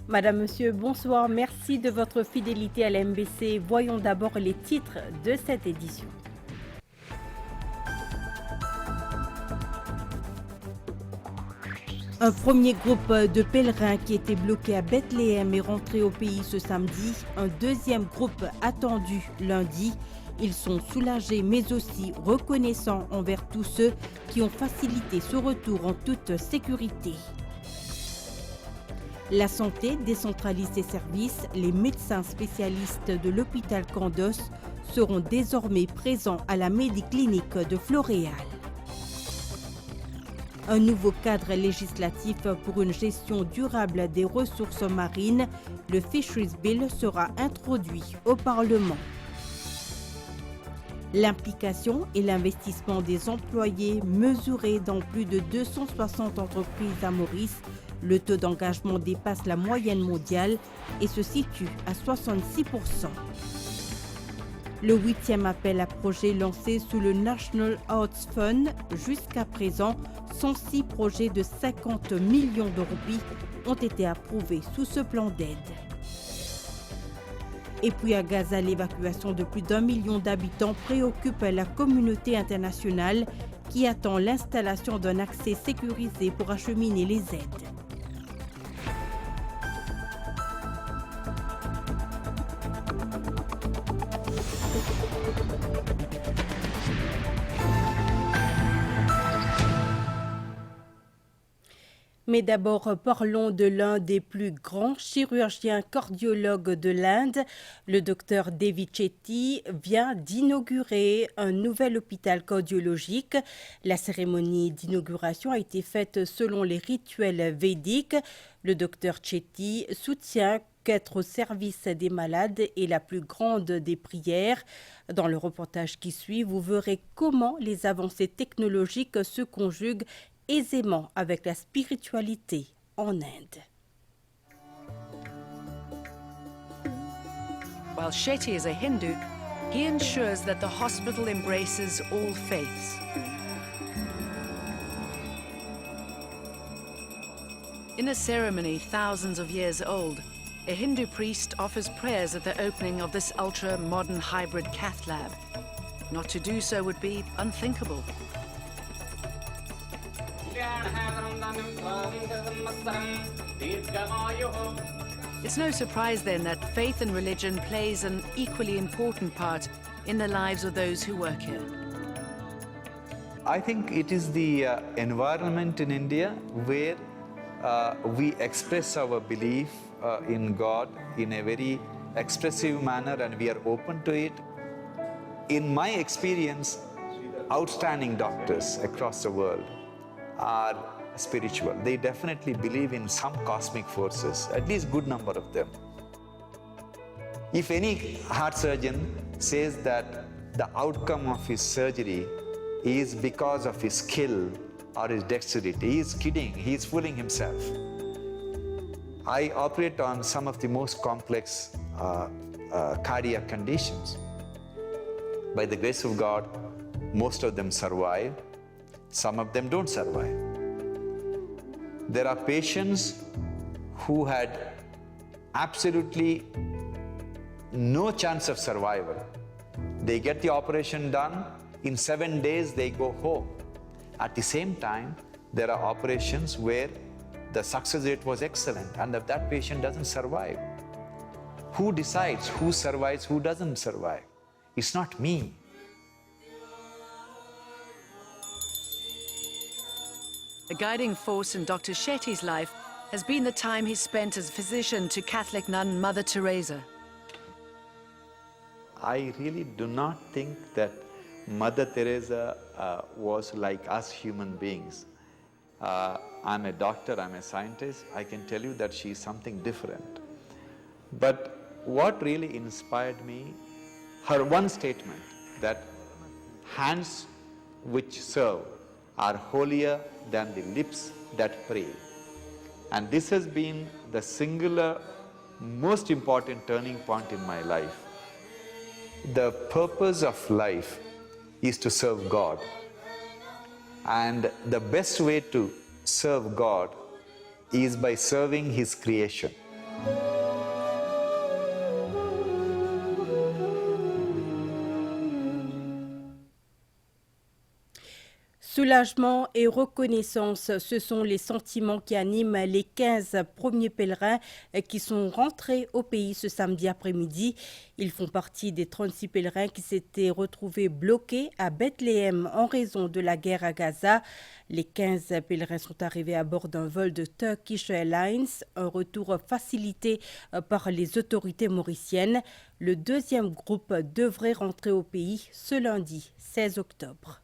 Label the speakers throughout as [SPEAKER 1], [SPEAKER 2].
[SPEAKER 1] Madame, Monsieur, bonsoir. Merci de votre fidélité à la MBC. Voyons d'abord les titres de cette édition. Un premier groupe de pèlerins qui était bloqué à Bethléem est rentré au pays ce samedi. Un deuxième groupe attendu lundi. Ils sont soulagés mais aussi reconnaissants envers tous ceux qui ont facilité ce retour en toute sécurité. La santé décentralise ses services. Les médecins spécialistes de l'hôpital Candos seront désormais présents à la Médiclinique de Floréal. Un nouveau cadre législatif pour une gestion durable des ressources marines, le Fisheries Bill, sera introduit au Parlement. L'implication et l'investissement des employés mesurés dans plus de 260 entreprises à Maurice. Le taux d'engagement dépasse la moyenne mondiale et se situe à 66%. Le 8e appel à projet lancé sous le National Arts Fund. Jusqu'à présent, 106 projets de 50 millions de roupies ont été approuvés sous ce plan d'aide. Et puis à Gaza, l'évacuation de plus d'1 million d'habitants préoccupe la communauté internationale qui attend l'installation d'un accès sécurisé pour acheminer les aides. Mais d'abord, parlons de l'un des plus grands chirurgiens cardiologues de l'Inde. Le docteur Devi Chetty vient d'inaugurer un nouvel hôpital cardiologique. La cérémonie d'inauguration a été faite selon les rituels védiques. Le docteur Chetty soutient qu'être au service des malades est la plus grande des prières. Dans le reportage qui suit, vous verrez comment les avancées technologiques se conjuguent aisément avec la spiritualité en Inde.
[SPEAKER 2] While Shetty is a Hindu, he ensures that the hospital embraces all faiths. In a ceremony thousands of years old, a Hindu priest offers prayers at the opening of this ultra-modern hybrid cath lab. Not to do so would be unthinkable. It's no surprise then that faith and religion plays an equally important part in the lives of those who work here.
[SPEAKER 3] I think it is the environment in India where we express our belief in God in a very expressive manner and we are open to it. In my experience, outstanding doctors across the world are spiritual. They definitely believe in some cosmic forces, at least good number of them. If any heart surgeon says that the outcome of his surgery is because of his skill or his dexterity, he is kidding, he is fooling himself. I operate on some of the most complex cardiac conditions. By the grace of God, most of them survive. Some of them don't survive. There are patients who had absolutely no chance of survival. They get the operation done, in 7 days they go home. At the same time, there are operations where the success rate was excellent and that patient doesn't survive. Who decides who survives, who doesn't survive? It's not me.
[SPEAKER 2] A guiding force in Dr. Shetty's life has been the time he spent as physician to Catholic nun Mother Teresa.
[SPEAKER 3] I really do not think that Mother Teresa was like us human beings. I'm a doctor, I'm a scientist, I can tell you that she's something different. But what really inspired me, her one statement that hands which serve are holier than the lips that pray. And this has been the singular, most important turning point in my life. The purpose of life is to serve God. And the best way to serve God is by serving His creation.
[SPEAKER 1] Soulagement et reconnaissance, ce sont les sentiments qui animent les 15 premiers pèlerins qui sont rentrés au pays ce samedi après-midi. Ils font partie des 36 pèlerins qui s'étaient retrouvés bloqués à Bethléem en raison de la guerre à Gaza. Les 15 pèlerins sont arrivés à bord d'un vol de Turkish Airlines, un retour facilité par les autorités mauriciennes. Le deuxième groupe devrait rentrer au pays ce lundi 16 octobre.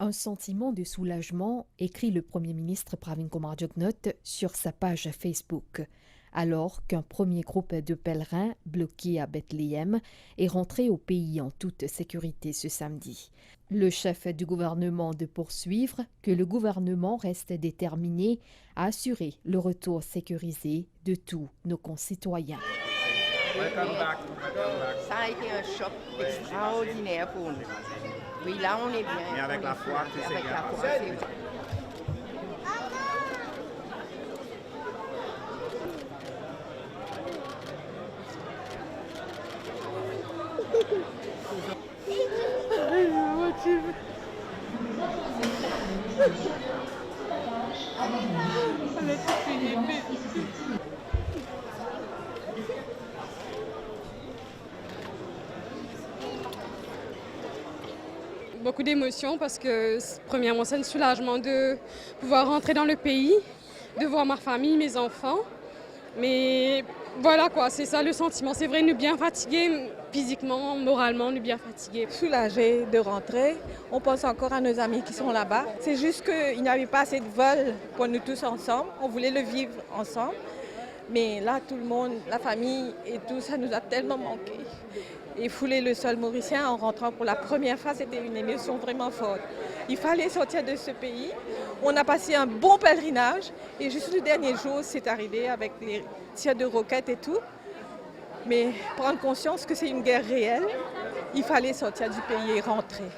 [SPEAKER 4] Un sentiment de soulagement, écrit le Premier ministre Pravin Kumar Jugnauth sur sa page Facebook, alors qu'un premier groupe de pèlerins bloqués à Bethléem est rentré au pays en toute sécurité ce samedi. Le chef du gouvernement de poursuivre que le gouvernement reste déterminé à assurer le retour sécurisé de tous nos concitoyens.
[SPEAKER 5] Ça a été un choc extraordinaire pour nous. Oui, là on est bien.
[SPEAKER 6] Mais avec la foi, tout c'est bien.
[SPEAKER 7] Beaucoup d'émotions parce que, premièrement, c'est un soulagement de pouvoir rentrer dans le pays, de voir ma famille, mes enfants. Mais voilà quoi, c'est ça le sentiment. C'est vrai, nous bien fatigués, physiquement, moralement, nous bien fatigués.
[SPEAKER 8] Soulagés de rentrer. On pense encore à nos amis qui sont là-bas. C'est juste qu'il n'y avait pas assez de vols pour nous tous ensemble. On voulait le vivre ensemble. Mais là, tout le monde, la famille et tout, ça nous a tellement manqué. Et fouler le sol mauricien en rentrant pour la première fois, c'était une émotion vraiment forte. Il fallait sortir de ce pays. On a passé un bon pèlerinage et juste le dernier jour, c'est arrivé avec les tirs de roquettes et tout. Mais prendre conscience que c'est une guerre réelle, il fallait sortir du pays et rentrer.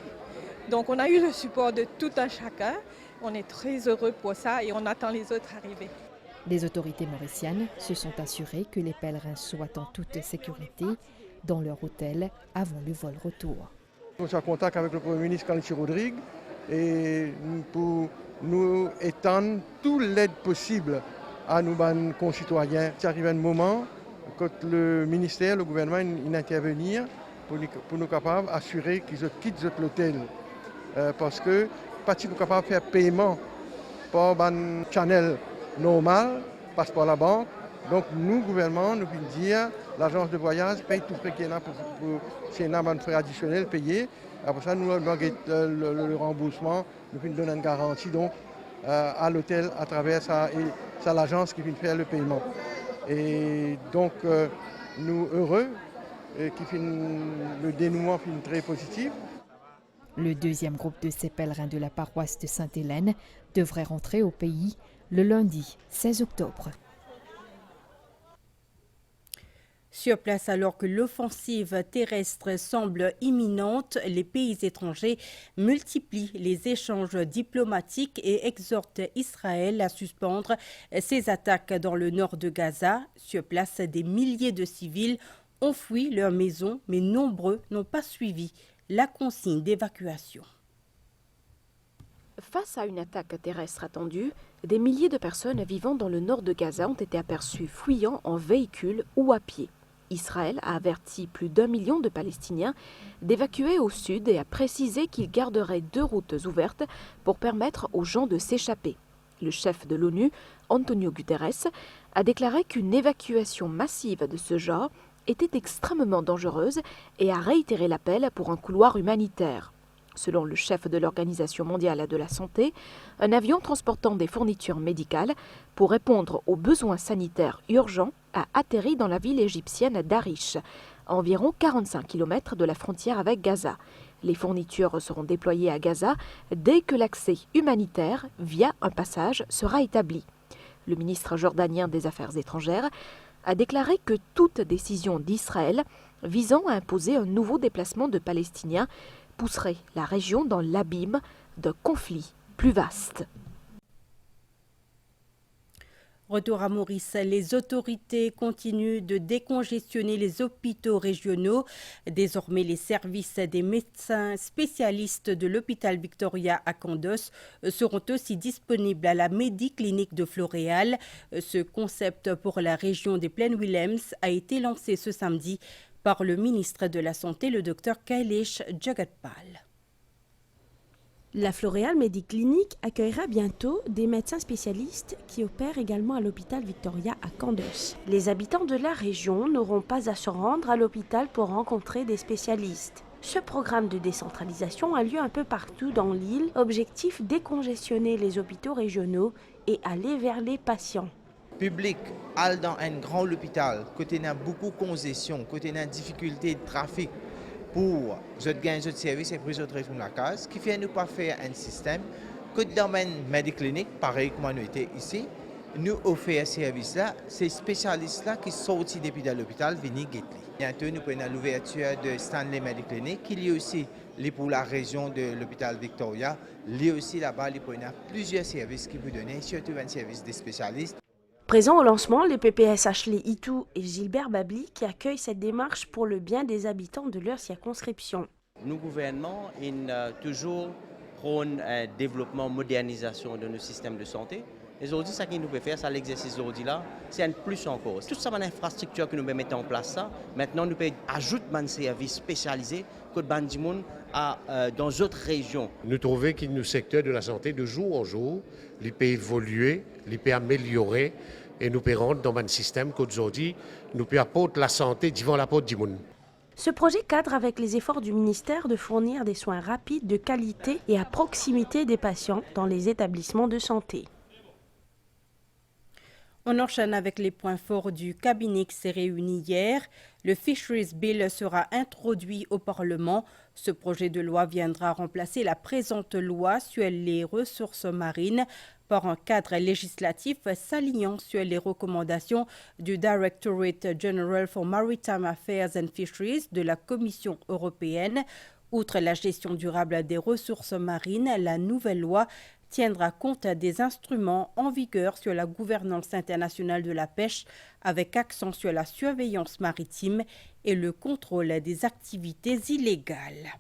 [SPEAKER 8] Donc on a eu le support de tout un chacun. On est très heureux pour ça et on attend les autres arriver.
[SPEAKER 4] Les autorités mauriciennes se sont assurées que les pèlerins soient en toute sécurité dans leur hôtel avant le vol retour.
[SPEAKER 9] On est en contact avec le Premier ministre Kalichi Rodrigue et pour nous étendre toute l'aide possible à nos concitoyens. Il arrive un moment quand le ministère, le gouvernement, il intervenir pour nous capables d'assurer qu'ils quittent l'hôtel. Parce que pas si nous capables de faire paiement par un channel normal, passe par la banque. Donc nous, gouvernement, nous pouvons dire l'agence de voyage paye tout frais qu'il y a pour c'est un frais additionnel payé. Après ça, nous avons le remboursement, nous pouvons donner une garantie donc, à l'hôtel à travers ça et c'est l'agence qui vient faire le paiement. Et donc nous heureux qui le dénouement fin très positif.
[SPEAKER 4] Le deuxième groupe de ces pèlerins de la paroisse de Sainte-Hélène devrait rentrer au pays le lundi 16 octobre.
[SPEAKER 1] Sur place, alors que l'offensive terrestre semble imminente, les pays étrangers multiplient les échanges diplomatiques et exhortent Israël à suspendre ses attaques dans le nord de Gaza. Sur place, des milliers de civils ont fui leur maison, mais nombreux n'ont pas suivi la consigne d'évacuation.
[SPEAKER 10] Face à une attaque terrestre attendue, des milliers de personnes vivant dans le nord de Gaza ont été aperçues fuyant en véhicule ou à pied. Israël a averti plus d'1 million de Palestiniens d'évacuer au sud et a précisé qu'il garderait 2 routes ouvertes pour permettre aux gens de s'échapper. Le chef de l'ONU, Antonio Guterres, a déclaré qu'une évacuation massive de ce genre était extrêmement dangereuse et a réitéré l'appel pour un couloir humanitaire. Selon le chef de l'Organisation mondiale de la santé, un avion transportant des fournitures médicales pour répondre aux besoins sanitaires urgents a atterri dans la ville égyptienne d'Arish, à environ 45 km de la frontière avec Gaza. Les fournitures seront déployées à Gaza dès que l'accès humanitaire via un passage sera établi. Le ministre jordanien des Affaires étrangères a déclaré que toute décision d'Israël visant à imposer un nouveau déplacement de Palestiniens pousserait la région dans l'abîme d'un conflit plus vaste.
[SPEAKER 1] Retour à Maurice, les autorités continuent de décongestionner les hôpitaux régionaux. Désormais, les services des médecins spécialistes de l'hôpital Victoria à Candos seront aussi disponibles à la Mediclinique de Floréal. Ce concept pour la région des Plaines-Williams a été lancé ce samedi par le ministre de la Santé, le Dr Kailesh Jagatpal.
[SPEAKER 11] La Floréal Mediclinique accueillera bientôt des médecins spécialistes qui opèrent également à l'hôpital Victoria à Candos. Les habitants de la région n'auront pas à se rendre à l'hôpital pour rencontrer des spécialistes. Ce programme de décentralisation a lieu un peu partout dans l'île. Objectif, décongestionner les hôpitaux régionaux et aller vers les patients.
[SPEAKER 6] Public, aller dans un grand hôpital, côté n'a beaucoup de congestion, côté n'a difficulté de trafic, pour gagner de service et pour retourner la case, qui fait nous pas faire un système que dans le Mediclinique, pareil comme nous étions ici, nous offrons ce service-là, ces spécialistes-là qui sortent depuis l'hôpital viennent guetter. Bientôt, nous prenons l'ouverture de Stanley Mediclinique, qui est aussi pour la région de l'hôpital Victoria. Il y a aussi là-bas, il y a plusieurs services qui vous donnent, surtout un service des spécialistes.
[SPEAKER 11] Présents au lancement, les PPS Ashley Itou et Gilbert Babli qui accueillent cette démarche pour le bien des habitants de leur circonscription.
[SPEAKER 12] Nos gouvernements toujours prônent un développement, modernisation de nos systèmes de santé. Et aujourd'hui, ce que nous pouvons faire, c'est l'exercice d'aujourd'hui là, c'est un plus encore. Toute cette infrastructure que nous pouvons mettre en place, ça, maintenant nous pouvons ajouter un service spécialisé que dans d'autres régions.
[SPEAKER 13] Nous trouvons que le secteur de la santé, de jour en jour, il peut évoluer, il peut améliorer et nous pouvons rentrer dans un système qu'aujourd'hui, nous pouvons apporter la santé devant la porte du monde.
[SPEAKER 11] Ce projet cadre avec les efforts du ministère de fournir des soins rapides, de qualité et à proximité des patients dans les établissements de santé.
[SPEAKER 1] On enchaîne avec les points forts du cabinet qui s'est réuni hier. Le Fisheries Bill sera introduit au Parlement. Ce projet de loi viendra remplacer la présente loi sur les ressources marines par un cadre législatif s'alignant sur les recommandations du Directorate General for Maritime Affairs and Fisheries de la Commission européenne. Outre la gestion durable des ressources marines, la nouvelle loi tiendra compte des instruments en vigueur sur la gouvernance internationale de la pêche avec accent sur la surveillance maritime et le contrôle des activités illégales.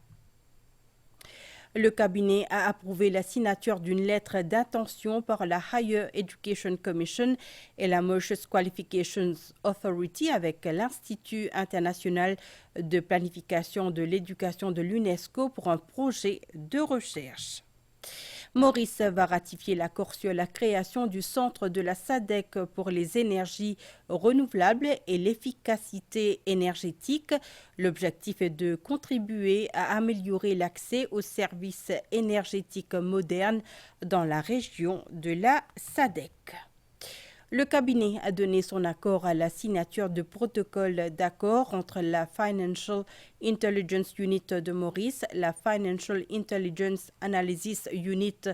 [SPEAKER 1] Le cabinet a approuvé la signature d'une lettre d'intention par la Higher Education Commission et la Mauritius Qualifications Authority avec l'Institut international de planification de l'éducation de l'UNESCO pour un projet de recherche. Maurice va ratifier l'accord sur la création du centre de la SADC pour les énergies renouvelables et l'efficacité énergétique. L'objectif est de contribuer à améliorer l'accès aux services énergétiques modernes dans la région de la SADC. Le cabinet a donné son accord à la signature de protocole d'accord entre la Financial Intelligence Unit de Maurice, la Financial Intelligence Analysis Unit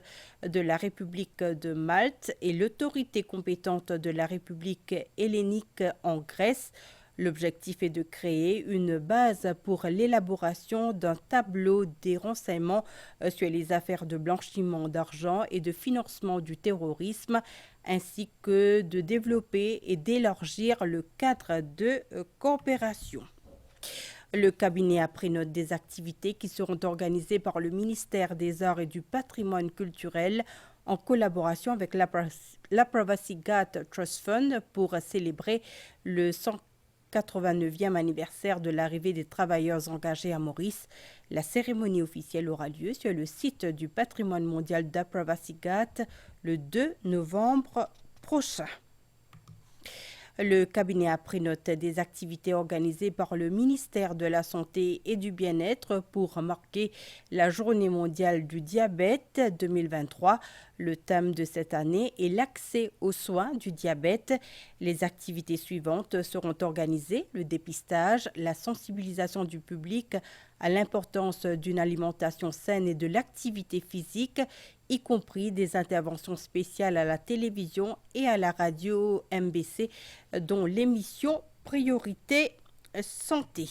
[SPEAKER 1] de la République de Malte et l'autorité compétente de la République hellénique en Grèce. L'objectif est de créer une base pour l'élaboration d'un tableau des renseignements sur les affaires de blanchiment d'argent et de financement du terrorisme, ainsi que de développer et d'élargir le cadre de coopération. Le cabinet a pris note des activités qui seront organisées par le ministère des Arts et du Patrimoine culturel en collaboration avec la Privacy Guard Trust Fund pour célébrer le 189e anniversaire de l'arrivée des travailleurs engagés à Maurice. La cérémonie officielle aura lieu sur le site du patrimoine mondial d'Apravasigat le 2 novembre prochain. Le cabinet a pris note des activités organisées par le ministère de la Santé et du Bien-être pour marquer la Journée mondiale du diabète 2023. Le thème de cette année est l'accès aux soins du diabète. Les activités suivantes seront organisées: le dépistage, la sensibilisation du public à l'importance d'une alimentation saine et de l'activité physique, y compris des interventions spéciales à la télévision et à la radio MBC, dont l'émission Priorité Santé.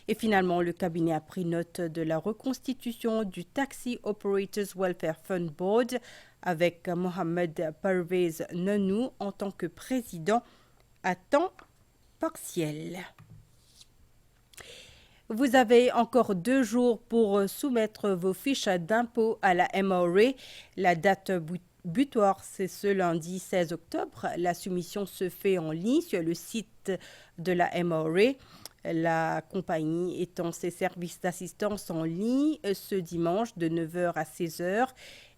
[SPEAKER 1] Et finalement, le cabinet a pris note de la reconstitution du Taxi Operators Welfare Fund Board avec Mohamed Parvez Nanou en tant que président à temps partiel. Vous avez encore 2 jours pour soumettre vos fiches d'impôt à la MRA. La date butoir, c'est ce lundi 16 octobre. La soumission se fait en ligne sur le site de la MRA. La compagnie étend ses services d'assistance en ligne ce dimanche de 9h à 16h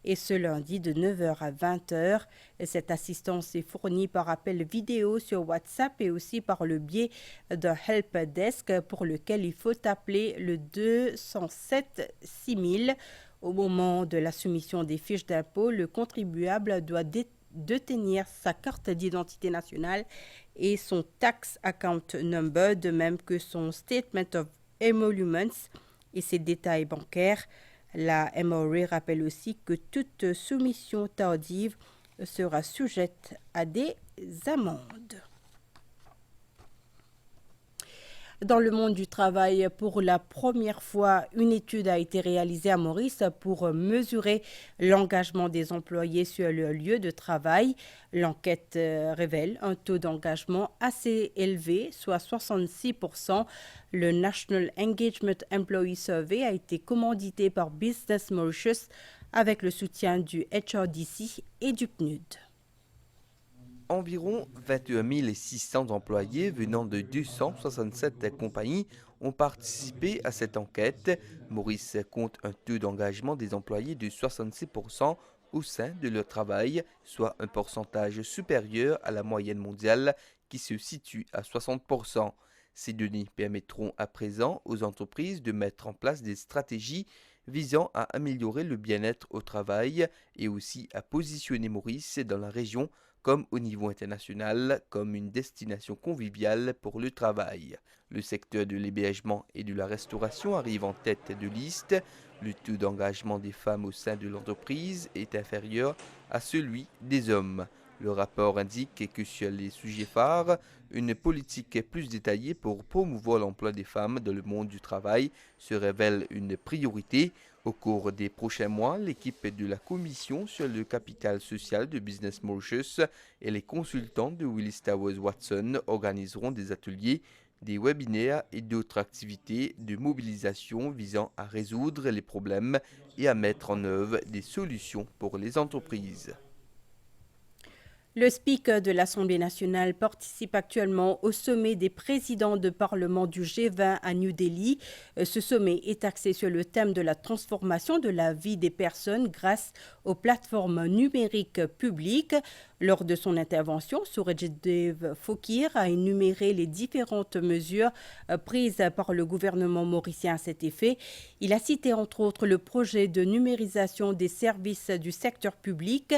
[SPEAKER 1] et ce lundi de 9h à 20h. Cette assistance est fournie par appel vidéo sur WhatsApp et aussi par le biais d'un help desk pour lequel il faut appeler le 207 6000. Au moment de la soumission des fiches d'impôt, le contribuable doit détenir sa carte d'identité nationale et son tax account number, de même que son statement of emoluments et ses détails bancaires. La MRA rappelle aussi que toute soumission tardive sera sujette à des amendes. Dans le monde du travail, pour la première fois, une étude a été réalisée à Maurice pour mesurer l'engagement des employés sur le lieu de travail. L'enquête révèle un taux d'engagement assez élevé, soit 66%. Le National Engagement Employee Survey a été commandité par Business Mauritius avec le soutien du HRDC et du PNUD.
[SPEAKER 14] Environ 21 600 employés venant de 267 compagnies ont participé à cette enquête. Maurice compte un taux d'engagement des employés de 66% au sein de leur travail, soit un pourcentage supérieur à la moyenne mondiale qui se situe à 60%. Ces données permettront à présent aux entreprises de mettre en place des stratégies visant à améliorer le bien-être au travail et aussi à positionner Maurice dans la région comme au niveau international, comme une destination conviviale pour le travail. Le secteur de l'hébergement et de la restauration arrive en tête de liste. Le taux d'engagement des femmes au sein de l'entreprise est inférieur à celui des hommes. Le rapport indique que sur les sujets phares, une politique plus détaillée pour promouvoir l'emploi des femmes dans le monde du travail se révèle une priorité. Au cours des prochains mois, l'équipe de la Commission sur le capital social de Business Mauritius et les consultants de Willis Towers Watson organiseront des ateliers, des webinaires et d'autres activités de mobilisation visant à résoudre les problèmes et à mettre en œuvre des solutions pour les entreprises.
[SPEAKER 1] Le Speaker de l'Assemblée nationale participe actuellement au sommet des présidents de parlement du G20 à New Delhi. Ce sommet est axé sur le thème de la transformation de la vie des personnes grâce aux plateformes numériques publiques. Lors de son intervention, Surajdev Phokir a énuméré les différentes mesures prises par le gouvernement mauricien à cet effet. Il a cité entre autres le projet de numérisation des services du secteur public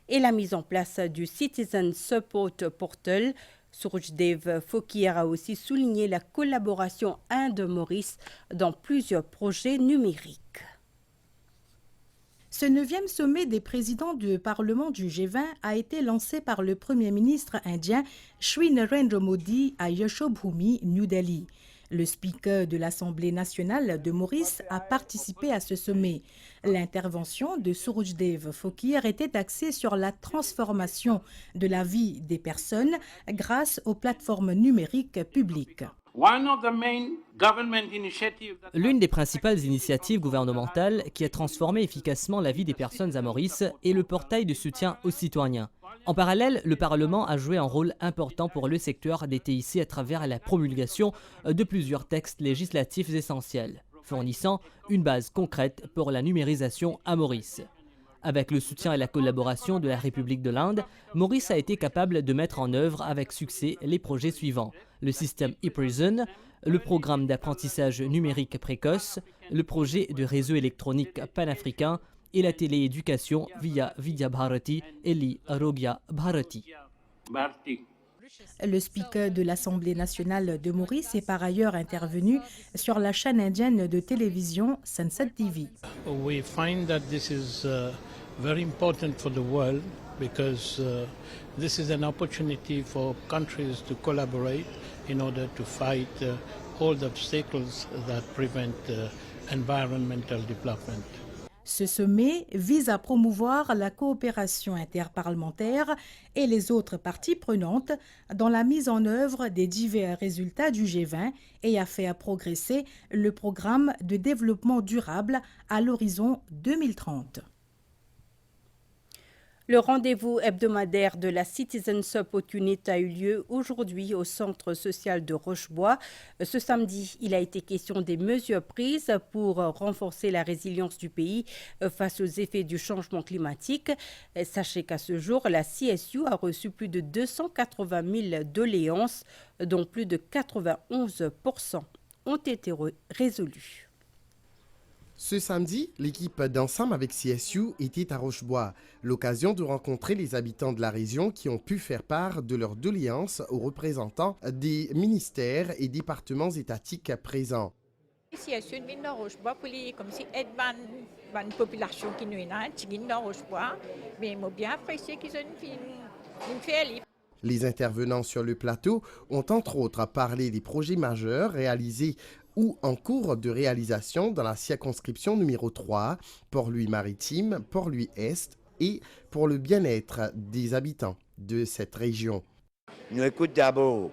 [SPEAKER 1] et la mise en place du Citizen Support Portal. Surajdev Phokir a aussi souligné la collaboration Inde-Maurice dans plusieurs projets numériques.
[SPEAKER 15] Ce 9e sommet des présidents du Parlement du G20 a été lancé par le Premier ministre indien Shri Narendra Modi à Yashobhoomi, New Delhi. Le Speaker de l'Assemblée nationale de Maurice a participé à ce sommet. L'intervention de Surajdev Phokir était axée sur la transformation de la vie des personnes grâce aux plateformes numériques publiques.
[SPEAKER 16] L'une des principales initiatives gouvernementales qui a transformé efficacement la vie des personnes à Maurice est le portail de soutien aux citoyens. En parallèle, le Parlement a joué un rôle important pour le secteur des TIC à travers la promulgation de plusieurs textes législatifs essentiels, fournissant une base concrète pour la numérisation à Maurice. Avec le soutien et la collaboration de la République de l'Inde, Maurice a été capable de mettre en œuvre avec succès les projets suivants: le système e-prison, le programme d'apprentissage numérique précoce, le projet de réseau électronique panafricain et la télééducation via Vidya Bharati et l'Arogya Bharati.
[SPEAKER 15] Le Speaker de l'Assemblée nationale de Maurice est par ailleurs intervenu sur la chaîne indienne de télévision Sunset TV.
[SPEAKER 17] We find that this is very important for the world because this is an opportunity for countries to collaborate in order to fight all the obstacles that prevent environmental development.
[SPEAKER 15] Ce sommet vise à promouvoir la coopération interparlementaire et les autres parties prenantes dans la mise en œuvre des divers résultats du G20 et à faire progresser le programme de développement durable à l'horizon 2030.
[SPEAKER 1] Le rendez-vous hebdomadaire de la Citizens Opportunity a eu lieu aujourd'hui au centre social de Rochebois. Ce samedi, il a été question des mesures prises pour renforcer la résilience du pays face aux effets du changement climatique. Sachez qu'à ce jour, la CSU a reçu plus de 280 000 doléances, dont plus de 91% ont été résolues.
[SPEAKER 18] Ce samedi, l'équipe d'Ensemble avec CSU était à Rochebois, l'occasion de rencontrer les habitants de la région qui ont pu faire part de leurs doléances aux représentants des ministères et départements étatiques présents.
[SPEAKER 19] CSU vient de Rochebois pour comme si aide une population qui nous est là, qui vient de Rochebois, mais ils bien apprécié qu'ils ont fait.
[SPEAKER 18] Les intervenants sur le plateau ont entre autres parlé des projets majeurs réalisés ou en cours de réalisation dans la circonscription numéro 3, Port-Louis-Maritime, Port-Louis-Est et pour le bien-être des habitants de cette région.
[SPEAKER 20] Nous écoutons d'abord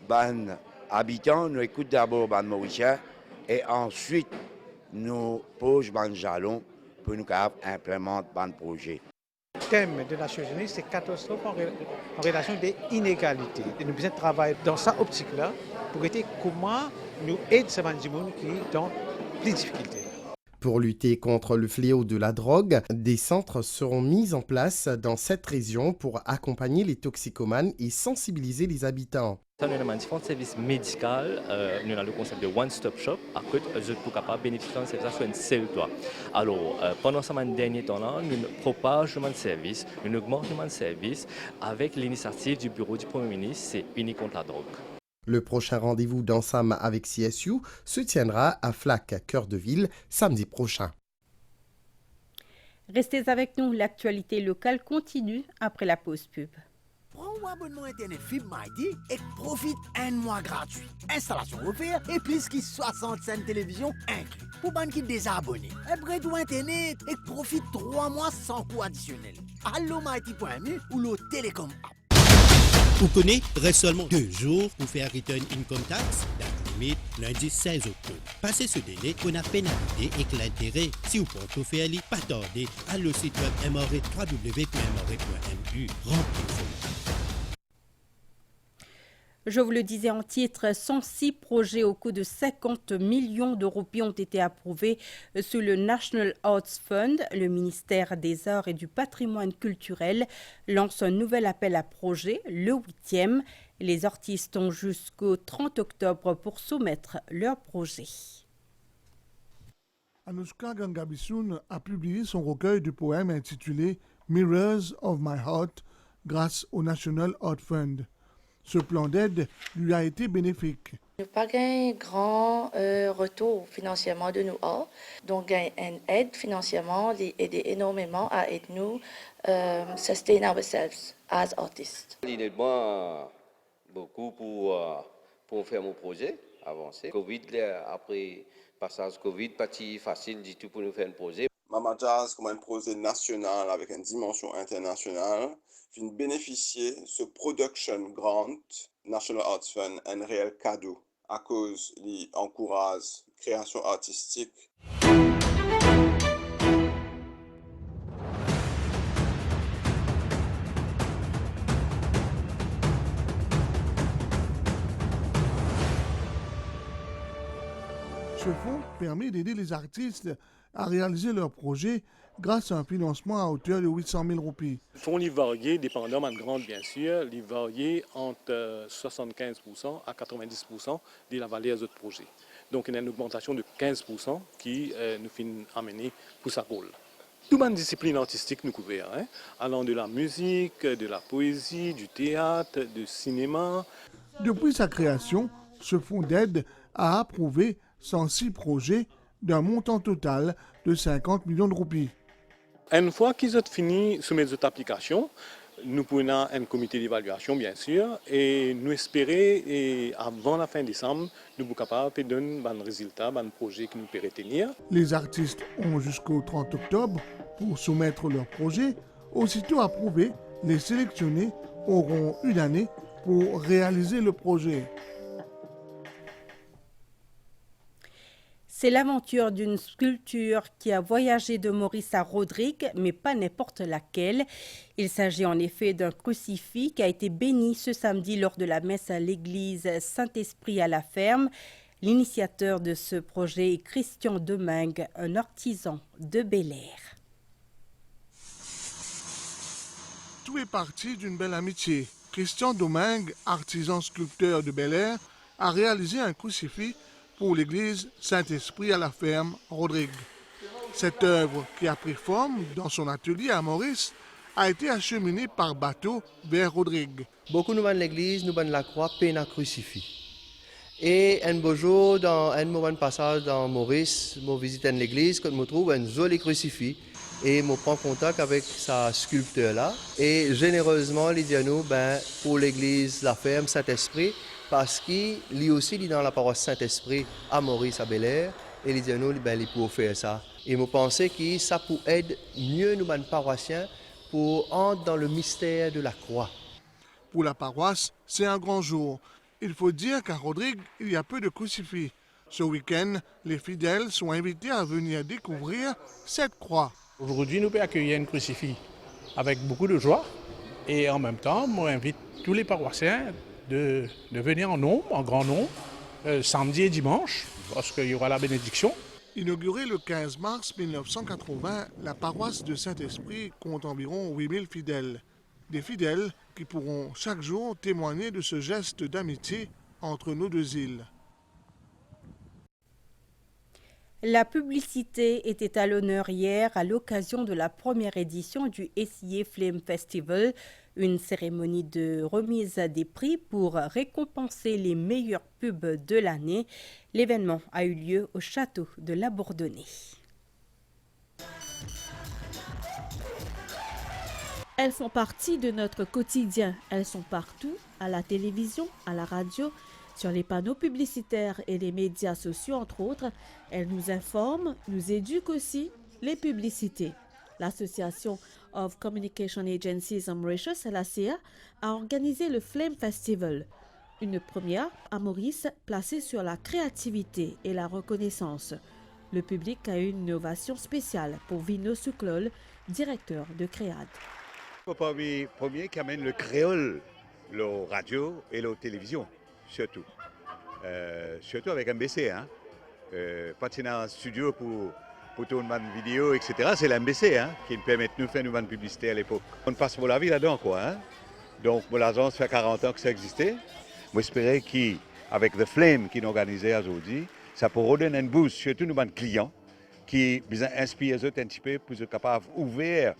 [SPEAKER 20] les habitants, nous écoutons d'abord les Mauriciens et ensuite nous posons les jalons pour nous implémenter les projets.
[SPEAKER 21] Le thème des Nations Unies, c'est catastrophe en relation des inégalités. Et nous devons travailler dans cette optique-là pour voir comment nous aider ces gens qui sont dans plus de difficultés.
[SPEAKER 18] Pour lutter contre le fléau de la drogue, des centres seront mis en place dans cette région pour accompagner les toxicomanes et sensibiliser les habitants.
[SPEAKER 22] Nous avons différents services médicaux, nous avons le concept de one-stop shop, à côté de pour capable bénéficier de services sur un seul toit. Alors, pendant ce dernier temps-là, nous propageons le service, nous augmentons le service avec l'initiative du bureau du Premier ministre, c'est Unis contre la drogue.
[SPEAKER 18] Le prochain rendez-vous d'Ensemble avec CSU se tiendra à Flac, cœur de ville, samedi prochain.
[SPEAKER 1] Restez avec nous, l'actualité locale continue après la pause pub.
[SPEAKER 23] Prends un abonnement Internet Fibre Mighty et profite un mois gratuit. Installation offerte et plus que 60 cents télévision inclus. Pour les qui désabonnés, upgrade ou Internet et profite 3 mois sans coût additionnel. Allo Mighty.mu ou le Télécom App.
[SPEAKER 24] Vous connaissez, reste seulement 2 jours pour faire return income tax, date limite lundi 16 octobre. Passez ce délai, on a pénalité et que l'intérêt. Si vous pensez faire, pas tarder, à le site web www.mre.mu. Remplissez.
[SPEAKER 1] Je vous le disais en titre, 106 projets au coût de 50 millions de roupies ont été approuvés sous le National Arts Fund. Le ministère des Arts et du Patrimoine culturel lance un nouvel appel à projets, le 8e. Les artistes ont jusqu'au 30 octobre pour soumettre leurs projets.
[SPEAKER 25] Anushka Gangabissoon a publié son recueil de poèmes intitulé Mirrors of My Heart grâce au National Art Fund. Ce plan d'aide lui a été bénéfique.
[SPEAKER 26] Nous n'avons pas un grand retour financièrement de nous, donc une aide financièrement qui aide énormément à aider nous sustain ourselves as artists.
[SPEAKER 27] Il aide beaucoup pour faire mon projet avancer. Covid, après passage Covid, pas si facile du tout pour nous faire un projet.
[SPEAKER 28] Mama Jazz, comme un projet national avec une dimension internationale, vient bénéficier de ce Production Grant National Arts Fund, un réel cadeau à cause qu'il encourage la création artistique.
[SPEAKER 25] Ce fonds permet d'aider les artistes à réaliser leurs projets grâce à un financement à hauteur de 800 000 roupies.
[SPEAKER 29] Le fonds est varié, dépendant de grande bien sûr, il varie entre 75% à 90% de la valeur des autres projets. Donc il y a une augmentation de 15% qui nous fait amener pour sa rôle. Toute une discipline artistique nous couvert, allant de la musique, de la poésie, du théâtre, du cinéma.
[SPEAKER 25] Depuis sa création, ce fonds d'aide a approuvé 106 projets d'un montant total de 50 millions de roupies.
[SPEAKER 29] Une fois qu'ils ont fini de soumettre cette application, Nous prenons un comité d'évaluation, bien sûr, et nous espérons, et avant la fin décembre, nous sommes capables de donner un résultat, un projet qui nous pourrait tenir.
[SPEAKER 25] Les artistes ont jusqu'au 30 octobre pour soumettre leur projet. Aussitôt approuvé, les sélectionnés auront une année pour réaliser le projet.
[SPEAKER 1] C'est l'aventure d'une sculpture qui a voyagé de Maurice à Rodrigue, mais pas n'importe laquelle. Il s'agit en effet d'un crucifix qui a été béni ce samedi lors de la messe à l'église Saint-Esprit à la Ferme. L'initiateur de ce projet est Christian Domingue, un artisan de Bel-Air.
[SPEAKER 25] Tout est parti d'une belle amitié. Christian Domingue, artisan sculpteur de Bel-Air, a réalisé un crucifix pour l'église Saint-Esprit à la Ferme, Rodrigue. Cette œuvre, qui a pris forme dans son atelier à Maurice, a été acheminée par bateau vers Rodrigue.
[SPEAKER 2] Beaucoup nous vendent l'église, nous vendent la croix, peine à crucifix. Et un beau jour, dans un moment de passage dans Maurice, je visite l'église, quand je trouve un joli crucifix. Et je prends contact avec sa sculpteur là. Et généreusement, il dit à nous, pour l'église La Ferme, Saint-Esprit, parce qu'il est aussi dans la paroisse Saint-Esprit à Maurice, à Bel-Air, et il dit à nous, il peut faire ça. Et je pensais que ça peut aider mieux nous, les paroissiens, pour entrer dans le mystère de la croix.
[SPEAKER 25] Pour la paroisse, c'est un grand jour. Il faut dire qu'à Rodrigue, il y a peu de crucifix. Ce week-end, les fidèles sont invités à venir découvrir cette croix.
[SPEAKER 17] Aujourd'hui, nous pouvons accueillir un crucifix avec beaucoup de joie. Et en même temps, moi, j'invite tous les paroissiens de venir en nombre, en grand nombre, samedi et dimanche, parce qu'il y aura la bénédiction.
[SPEAKER 25] Inaugurée le 15 mars 1980, la paroisse de Saint-Esprit compte environ 8000 fidèles. Des fidèles qui pourront chaque jour témoigner de ce geste d'amitié entre nos deux îles.
[SPEAKER 1] La publicité était à l'honneur hier à l'occasion de la première édition du SIA Flame Festival, une cérémonie de remise des prix pour récompenser les meilleurs pubs de l'année. L'événement a eu lieu au château de la Bourdonnais.
[SPEAKER 11] Elles font partie de notre quotidien. Elles sont partout, à la télévision, à la radio, sur les panneaux publicitaires et les médias sociaux, entre autres. Elles nous informent, nous éduquent aussi, les publicités. L'Association of Communication Agencies of Mauritius, l'ACA, a organisé le Flame Festival, une première à Maurice placée sur la créativité et la reconnaissance. Le public a eu une ovation spéciale pour Vino Souklol, directeur de Créade.
[SPEAKER 3] Le premier qui amène le créole, la radio et la télévision, surtout. Surtout avec MBC. Pas dans un studio pour tourner une vidéo, etc. C'est l'MBC qui nous permet de faire une publicité à l'époque. On passe pour la vie là-dedans, quoi. Donc, l'agence fait 40 ans que ça existait. Moi, j'espérais qu'avec The Flame qui nous organisait aujourd'hui, ça pourrait donner un boost, surtout nos clients, qui inspirent un petit peu pour être capables d'ouvrir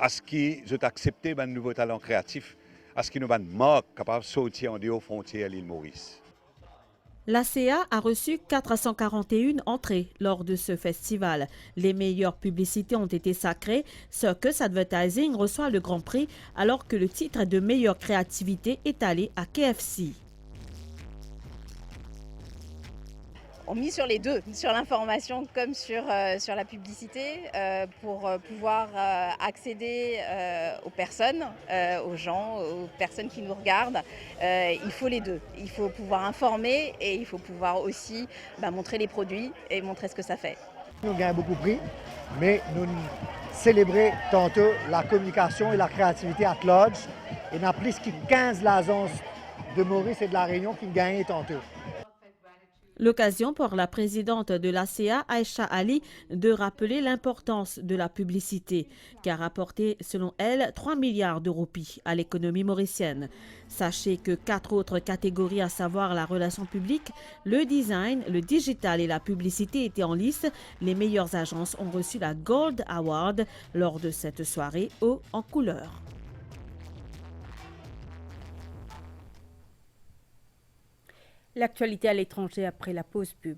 [SPEAKER 3] à ce qu'ils ont accepté de nouveaux talents créatifs, à ce qu'ils nous marquent capables de sortir en dehors frontières à l'île Maurice.
[SPEAKER 11] L'ACA a reçu 441 entrées lors de ce festival. Les meilleures publicités ont été sacrées. Circus Advertising reçoit le grand prix alors que le titre de meilleure créativité est allé à KFC.
[SPEAKER 4] On mise sur les deux, sur l'information comme sur la publicité, pour pouvoir accéder aux personnes, aux gens, aux personnes qui nous regardent. Il faut les deux. Il faut pouvoir informer et il faut pouvoir aussi montrer les produits et montrer ce que ça fait.
[SPEAKER 5] Nous gagnons beaucoup de prix, mais nous célébrons tantôt la communication et la créativité à Lodge. Et il y a plus de 15 agences de Maurice et de la Réunion qui gagnent tantôt.
[SPEAKER 11] L'occasion pour la présidente de l'ACA, Aïcha Ali, de rappeler l'importance de la publicité, qui a rapporté, selon elle, 3 milliards de roupies à l'économie mauricienne. Sachez que 4 autres catégories, à savoir la relation publique, le design, le digital et la publicité étaient en lice. Les meilleures agences ont reçu la Gold Award lors de cette soirée haut en couleur.
[SPEAKER 1] L'actualité à l'étranger après la pause pub.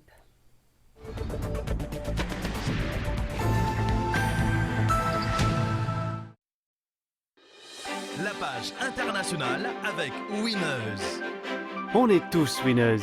[SPEAKER 6] la page internationale avec Winners.
[SPEAKER 7] On est tous winners.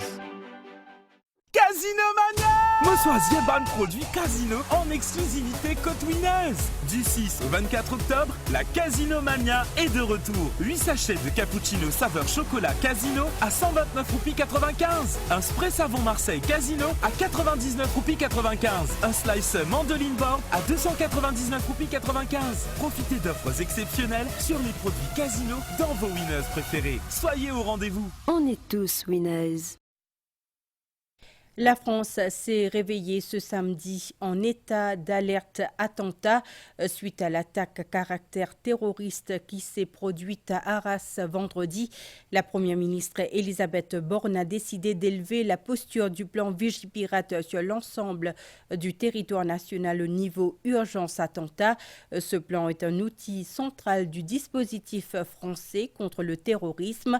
[SPEAKER 8] Casino Mania! Mon choisième ban produit Casino en exclusivité Côte Winners. Du 6 au 24 octobre, la Casino Mania est de retour. 8 sachets de cappuccino saveur chocolat Casino à 129 roupies 95. Un spray savon Marseille Casino à 99 roupies 95. Un slice mandoline board à 299 roupies 95. Profitez d'offres exceptionnelles sur les produits Casino dans vos Winners préférés. Soyez au rendez-vous.
[SPEAKER 11] On est tous winners.
[SPEAKER 1] La France s'est réveillée ce samedi en état d'alerte attentat suite à l'attaque à caractère terroriste qui s'est produite à Arras vendredi. La première ministre Elisabeth Borne a décidé d'élever la posture du plan Vigipirate sur l'ensemble du territoire national au niveau urgence attentat. Ce plan est un outil central du dispositif français contre le terrorisme.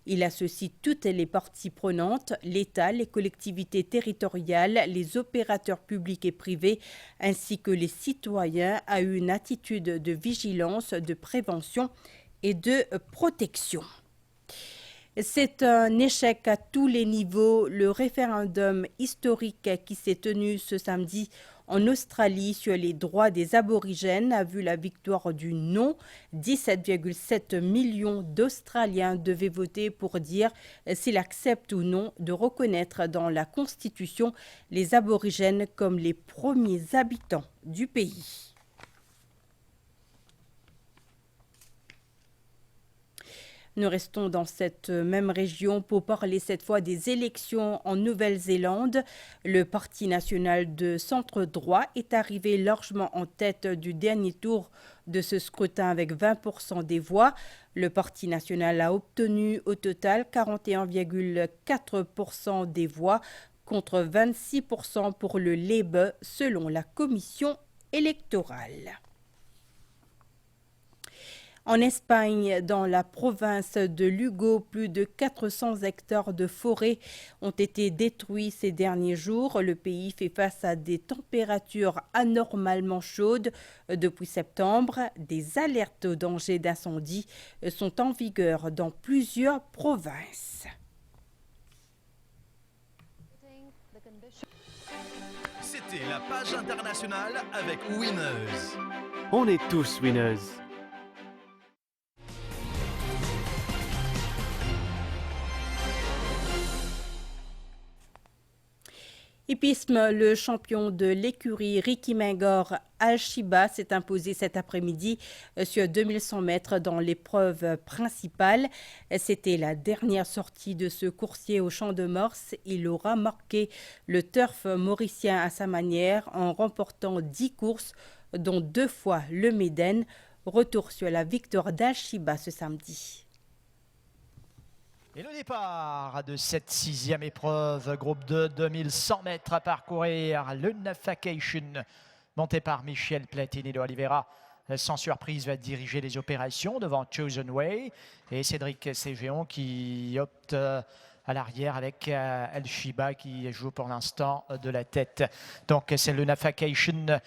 [SPEAKER 1] Il associe toutes les parties prenantes, l'État, les collectivités territoriales, les opérateurs publics et privés, ainsi que les citoyens à une attitude de vigilance, de prévention et de protection. C'est un échec à tous les niveaux. Le référendum historique qui s'est tenu ce samedi en Australie sur les droits des aborigènes a vu la victoire du non. 17,7 millions d'Australiens devaient voter pour dire s'ils acceptent ou non de reconnaître dans la Constitution les aborigènes comme les premiers habitants du pays. Nous restons dans cette même région pour parler cette fois des élections en Nouvelle-Zélande. Le Parti national de centre-droit est arrivé largement en tête du dernier tour de ce scrutin avec 20% des voix. Le Parti national a obtenu au total 41,4% des voix contre 26% pour le Labour selon la commission électorale. En Espagne, dans la province de Lugo, plus de 400 hectares de forêt ont été détruits ces derniers jours. Le pays fait face à des températures anormalement chaudes depuis septembre. Des alertes au danger d'incendie sont en vigueur dans plusieurs provinces.
[SPEAKER 6] C'était la page internationale avec Winners.
[SPEAKER 7] On est tous winners.
[SPEAKER 1] Hippisme, le champion de l'écurie Ricky Mengor Al-Shiba s'est imposé cet après-midi sur 2100 mètres dans l'épreuve principale. C'était la dernière sortie de ce coursier au Champ de Mars. Il aura marqué le turf mauricien à sa manière en remportant 10 courses, dont 2 fois le Méden. Retour sur la victoire d'Al-Shiba ce samedi.
[SPEAKER 9] Et le départ de cette 6e épreuve, groupe 2, 2100 mètres à parcourir, le Navigation, monté par Michel Platini de Oliveira, sans surprise va diriger les opérations devant Chosen Way et Cédric Ségéon qui opte à l'arrière avec Al-Shiba qui joue pour l'instant de la tête. Donc c'est le Navigation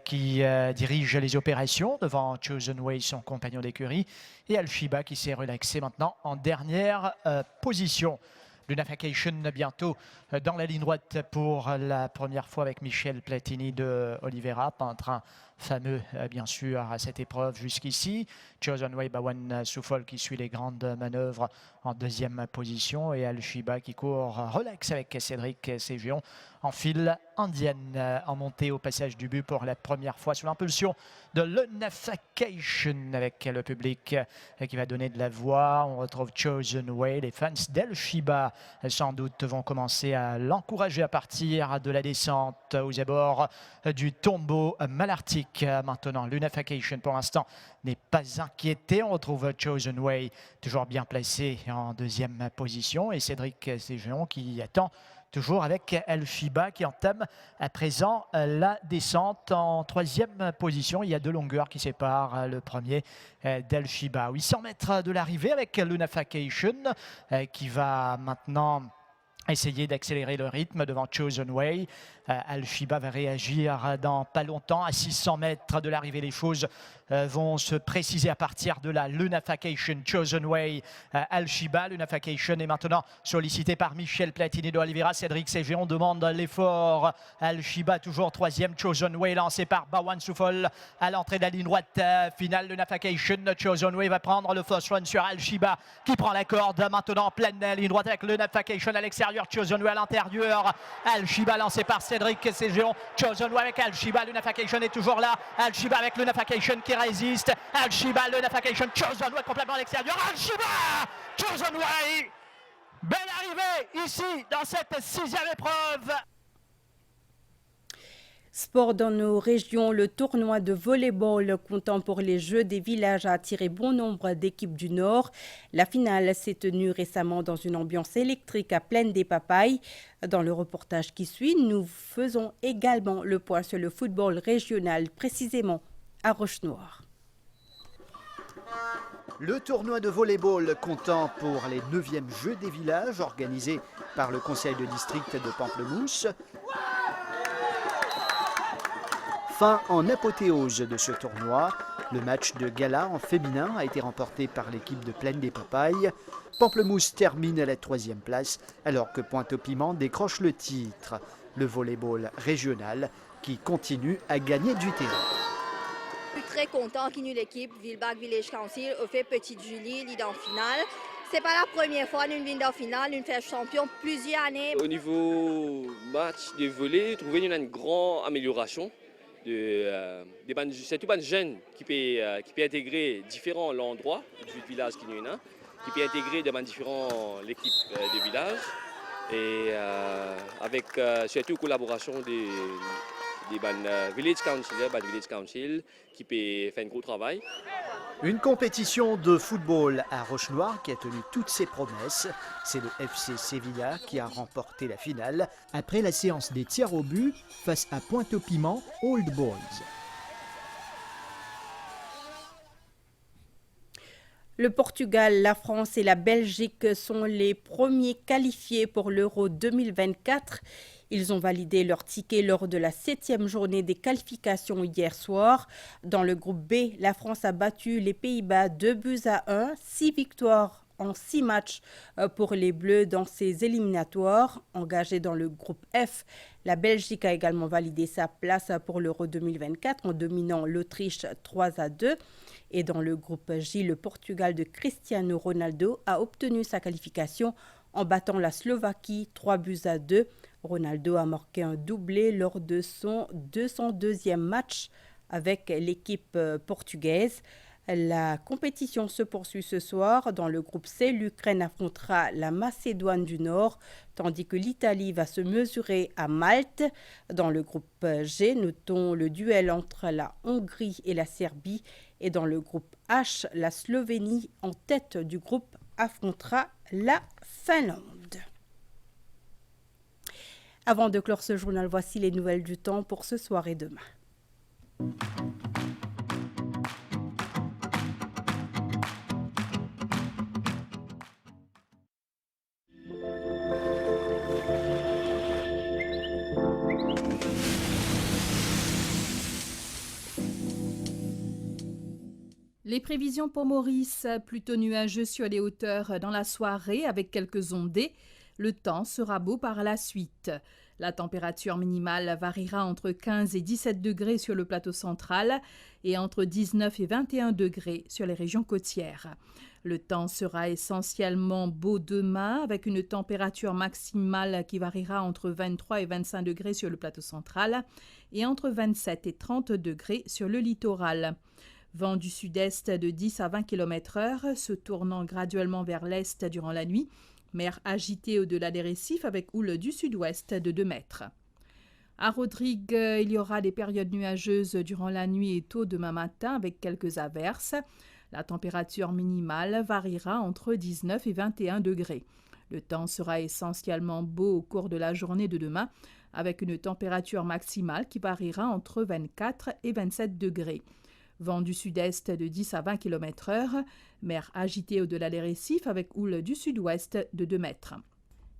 [SPEAKER 9] qui dirige les opérations devant Chosen Way, son compagnon d'écurie, et Al-Shiba qui s'est relaxé maintenant en dernière position. Le Navigation bientôt dans la ligne droite pour la première fois avec Michel Platini de Oliveira, peintre fameux bien sûr à cette épreuve jusqu'ici. Chosen Way, Bawan Soufol qui suit les grandes manœuvres en deuxième position et Al-Shiba qui court relax avec Cédric Ségéon en file indienne en montée au passage du but pour la première fois sous l'impulsion de le Navigation avec le public qui va donner de la voix. On retrouve Chosen Way, les fans d'Al-Shiba sans doute vont commencer à l'encourager à partir de la descente aux abords du tombeau malartique. Maintenant, le Navigation pour l'instant n'est pas inquiété. On retrouve Chosen Way toujours bien placé en deuxième position et Cédric Ségéon qui attend toujours avec Al-Shiba qui entame à présent la descente en troisième position. Il y a 2 longueurs qui séparent le premier d'Al-Shiba. 800 mètres de l'arrivée avec le Navigation qui va maintenant essayer d'accélérer le rythme devant Chosen Way. Al-Shiba va réagir dans pas longtemps. À 600 mètres de l'arrivée, les choses vont se préciser à partir de la Lunification Chosen Way Al-Shiba. Lunification est maintenant sollicité par Michel Platini de Oliveira. Cédric Ségéon demande l'effort. Al-Shiba toujours troisième. Chosen Way lancé par Bawan Soufol à l'entrée de la ligne droite finale. Lunification Chosen Way va prendre le first run sur Al-Shiba qui prend la corde maintenant en pleine ligne droite avec Lunification à l'extérieur. Chosen Way à l'intérieur. Al-Shiba lancé par Cédric Ségéon. Chosen Way avec Al-Shiba. Lunification est toujours là. Al-Shiba avec Lunification qui résiste. Al-Shiba, Lunification, Chosen Way complètement à l'extérieur. Al-Shiba, Chosen Way. Belle arrivée ici dans cette 6e épreuve.
[SPEAKER 1] Sport dans nos régions, le tournoi de volleyball comptant pour les Jeux des villages a attiré bon nombre d'équipes du Nord. La finale s'est tenue récemment dans une ambiance électrique à Plaine des Papayes. Dans le reportage qui suit, nous faisons également le point sur le football régional, précisément à Roche-Noire.
[SPEAKER 10] Le tournoi de volleyball comptant pour les 9e Jeux des villages organisés par le conseil de district de Pamplemousse. Fin en apothéose de ce tournoi, le match de gala en féminin a été remporté par l'équipe de Plaine des Papayes. Pamplemousse termine à la 3e place alors que Pointe-au-Piment décroche le titre. Le volleyball régional qui continue à gagner du terrain.
[SPEAKER 12] Je suis très content que l'équipe Villebach Village Council a fait Petite Julie leader en finale. C'est pas la première fois que nous venons en finale, nous faisons champion plusieurs années.
[SPEAKER 13] Au niveau match de volley, trouver une grande amélioration. C'est tout un jeune qui peut intégrer différents endroits du village qui nous a, qui peut intégrer de différents l'équipe de village et avec surtout collaboration des village council qui peut faire un gros travail.
[SPEAKER 10] Une compétition de football à Roche-Noire qui a tenu toutes ses promesses. C'est le FC Sevilla qui a remporté la finale après la séance des tirs au but face à Pointe-au-Piment Old Boys.
[SPEAKER 1] Le Portugal, la France et la Belgique sont les premiers qualifiés pour l'Euro 2024. Ils ont validé leur ticket lors de la 7e journée des qualifications hier soir. Dans le groupe B, la France a battu les Pays-Bas 2-1, 6 victoires en 6 matchs pour les Bleus dans ces éliminatoires. Engagés dans le groupe F, la Belgique a également validé sa place pour l'Euro 2024 en dominant l'Autriche 3-2. Et dans le groupe J, le Portugal de Cristiano Ronaldo a obtenu sa qualification en battant la Slovaquie 3-2. Ronaldo a marqué un doublé lors de son 202e match avec l'équipe portugaise. La compétition se poursuit ce soir. Dans le groupe C, l'Ukraine affrontera la Macédoine du Nord, tandis que l'Italie va se mesurer à Malte. Dans le groupe G, notons le duel entre la Hongrie et la Serbie. Et dans le groupe H, la Slovénie, en tête du groupe, affrontera la Finlande. Avant de clore ce journal, voici les nouvelles du temps pour ce soir et demain.
[SPEAKER 14] Les prévisions pour Maurice, plutôt nuageux sur les hauteurs dans la soirée avec quelques ondées. Le temps sera beau par la suite. La température minimale variera entre 15 et 17 degrés sur le plateau central et entre 19 et 21 degrés sur les régions côtières. Le temps sera essentiellement beau demain avec une température maximale qui variera entre 23 et 25 degrés sur le plateau central et entre 27 et 30 degrés sur le littoral. Vent du sud-est de 10 à 20 km/h, se tournant graduellement vers l'est durant la nuit. Mer agitée au-delà des récifs avec houle du sud-ouest de 2 mètres. À Rodrigue, il y aura des périodes nuageuses durant la nuit et tôt demain matin avec quelques averses. La température minimale variera entre 19 et 21 degrés. Le temps sera essentiellement beau au cours de la journée de demain avec une température maximale qui variera entre 24 et 27 degrés. Vent du sud-est de 10 à 20 km/h, mer agitée au-delà des récifs avec houle du sud-ouest de 2 mètres.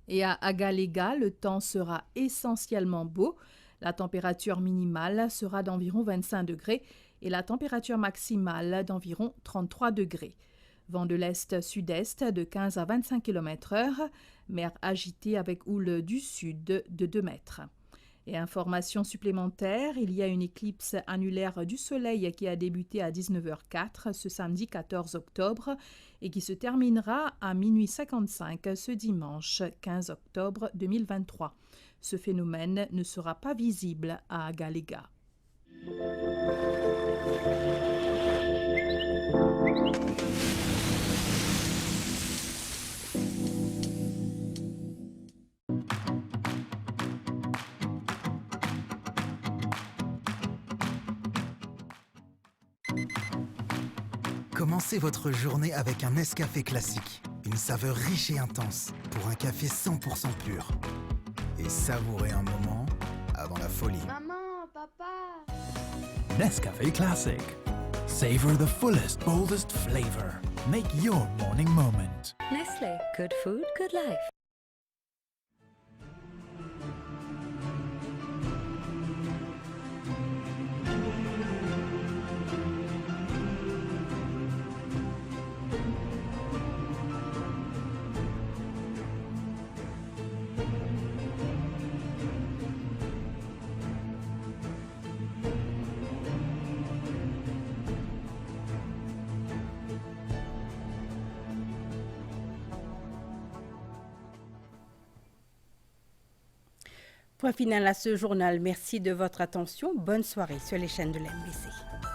[SPEAKER 14] Et à Agalega, le temps sera essentiellement beau. La température minimale sera d'environ 25 degrés et la température maximale d'environ 33 degrés. Vent de l'est-sud-est de 15 à 25 km/h, mer agitée avec houle du sud de 2 mètres. Et information supplémentaire, il y a une éclipse annulaire du Soleil qui a débuté à 19h04 ce samedi 14 octobre et qui se terminera à minuit 55 ce dimanche 15 octobre 2023. Ce phénomène ne sera pas visible à Agalega.
[SPEAKER 15] Commencez votre journée avec un Nescafé classique. Une saveur riche et intense pour un café 100% pur. Et savourez un moment avant la folie.
[SPEAKER 16] Maman, papa.
[SPEAKER 18] Nescafe Classic. Savor the fullest, boldest flavor. Make your morning moment.
[SPEAKER 19] Nestle. Good food, good life.
[SPEAKER 1] Point final à ce journal. Merci de votre attention. Bonne soirée sur les chaînes de l'MBC.